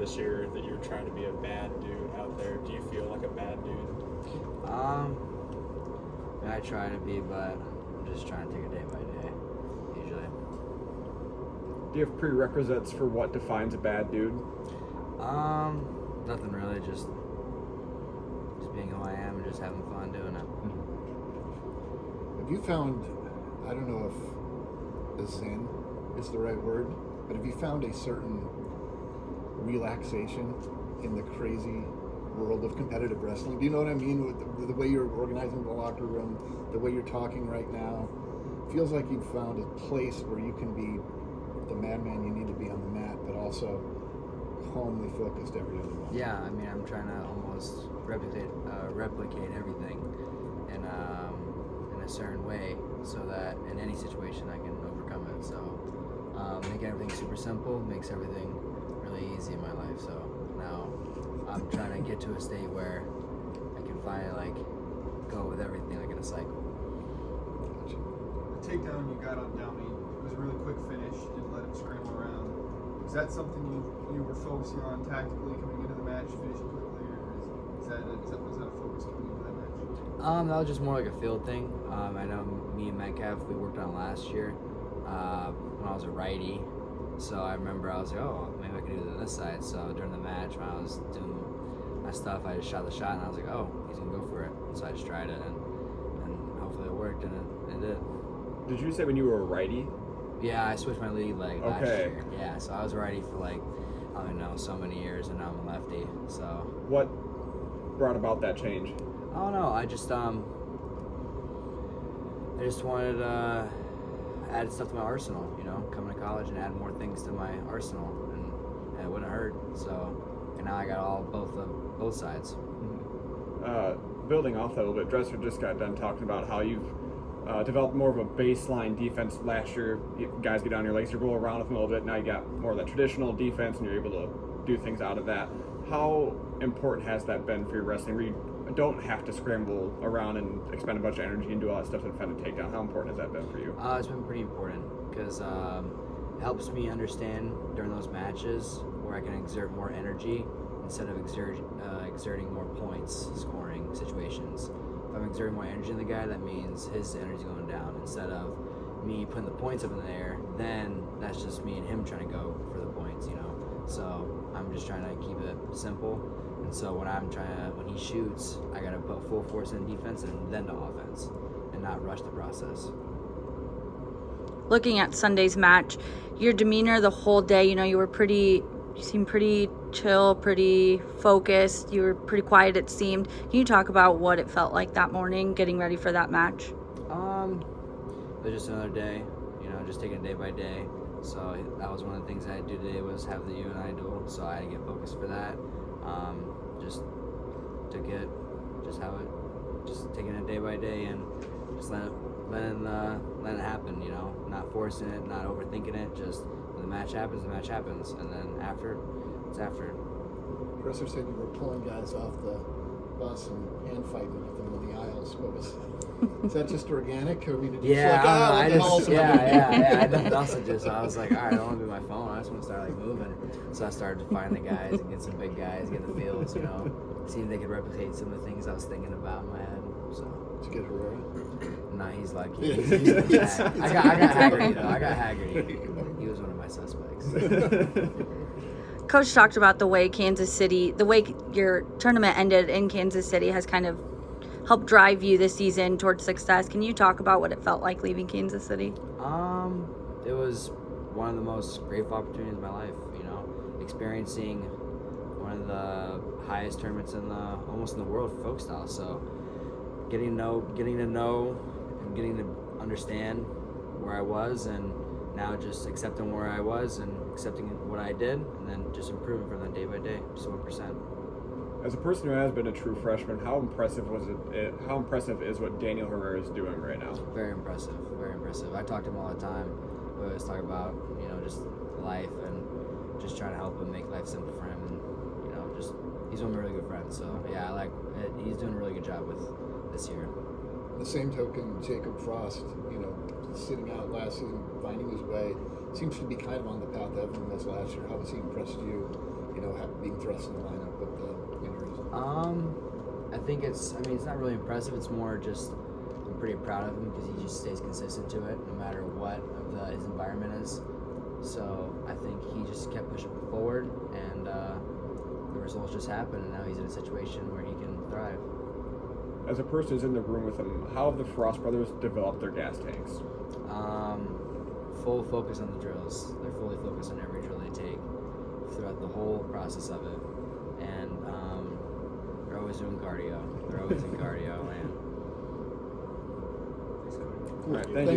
this year that you're trying to be a bad dude out there. Do you feel like a bad dude? I try to be, but I'm just trying to take it day by day, usually. Do you have prerequisites for what defines a bad dude? Nothing really, just being who I am and just having fun doing it. Have you found, I don't know if zen is the right word, but have you found a certain relaxation in the crazy world of competitive wrestling? Do you know what I mean? With the way you're organizing the locker room, the way you're talking right now, feels like you've found a place where you can be the madman you need to be on the mat, but also calmly focused every other moment. Yeah, I mean, I'm trying to almost replicate everything in a certain way, so that in any situation I can overcome it. So making everything super simple makes everything really easy in my life. So now I'm trying to get to a state where I can finally go with everything in a cycle. The takedown you got on Downey, it was a really quick finish, didn't let him scramble around. Is that something you were focusing on tactically coming into the match, finishing quickly, or was that a focus coming into that match? That was just more like a field thing. I know me and Metcalf, we worked on last year when I was a righty. So I remember I was like, oh, maybe I could do it on this side. So during the match, when I was doing my stuff, I just shot the shot, and I was like, oh, he's going to go for it. So I just tried it, and hopefully it worked, and it did. Did you say when you were a righty? Yeah, I switched my lead last year. Yeah, so I was a righty for I don't know, so many years, and now I'm a lefty. So what brought about that change? I don't know. I just wanted to add stuff to my arsenal, coming to college and add more things to my arsenal, and it wouldn't hurt. So, and now I got both sides. Building off that a little bit, Dresser just got done talking about how you've developed more of a baseline defense last year. You guys get on your legs, you roll around with them a little bit. Now you got more of that traditional defense, and you're able to do things out of that. How important has that been for your wrestling, where you don't have to scramble around and expend a bunch of energy and do all that stuff to defend a takedown? How important has that been for you? It's been pretty important, because it helps me understand during those matches where I can exert more energy instead of exerting more points scoring situations. If I'm exerting more energy in the guy, that means his energy going down. Instead of me putting the points up in the air, then that's just me and him trying to go for the points, So I'm just trying to keep it simple. And so when he shoots, I gotta put full force in defense and then to offense, and not rush the process. Looking at Sunday's match, your demeanor the whole day, you seemed pretty chill, pretty focused. You were pretty quiet, it seemed. Can you talk about what it felt like that morning, getting ready for that match? It was just another day, just taking it day by day. So that was one of the things I had to do today, was have the you and I duel. So I had to get focused for that. Just took it, just taking it day by day, and just letting it happen, not forcing it, not overthinking it. Just when the match happens, and then after, it's after. Dresser said you were pulling guys off the bus and hand fighting with them in the aisles. Is that just organic? Or did you I had nothing else to do, so I was like, all right, I don't want to be my phone. I just want to start moving. So I started to find the guys and get some big guys, get the feels, see if they could replicate some of the things I was thinking about in my head. So. Did you get Herrera? Nah, he's lucky. I got Haggerty though. I got Haggerty. He was one of my suspects. Coach talked about the way your tournament ended in Kansas City has kind of helped drive you this season towards success. Can you talk about what it felt like leaving Kansas City? It was one of the most grateful opportunities of my life, experiencing one of the highest tournaments almost in the world for folk style. So getting to know and getting to understand where I was, and now just accepting where I was and accepting what I did, and then just improving from that day by day, just 1%. As a person who has been a true freshman, how impressive is what Daniel Herrera is doing right now? Very impressive, very impressive. I talk to him all the time. We always talk about, just life and just trying to help him make life simple for him, and he's one of my really good friends. So yeah, I like it. He's doing a really good job with this year. The same token, Jacob Frost, sitting out last season, finding his way, seems to be kind of on the path Evan was last year. How has he impressed you? being thrust in the lineup with the injuries? I think it's not really impressive. It's more just I'm pretty proud of him because he just stays consistent to it no matter what his environment is. So I think he just kept pushing forward, and the results just happened, and now he's in a situation where he can thrive. As a person who's in the room with him, how have the Frost brothers developed their gas tanks? Full focus on the drills. They're fully focused on every drill they take throughout the whole process of it, and they're always doing cardio. They're always in cardio, and Thanks, Cody. All right, thank Thanks, you.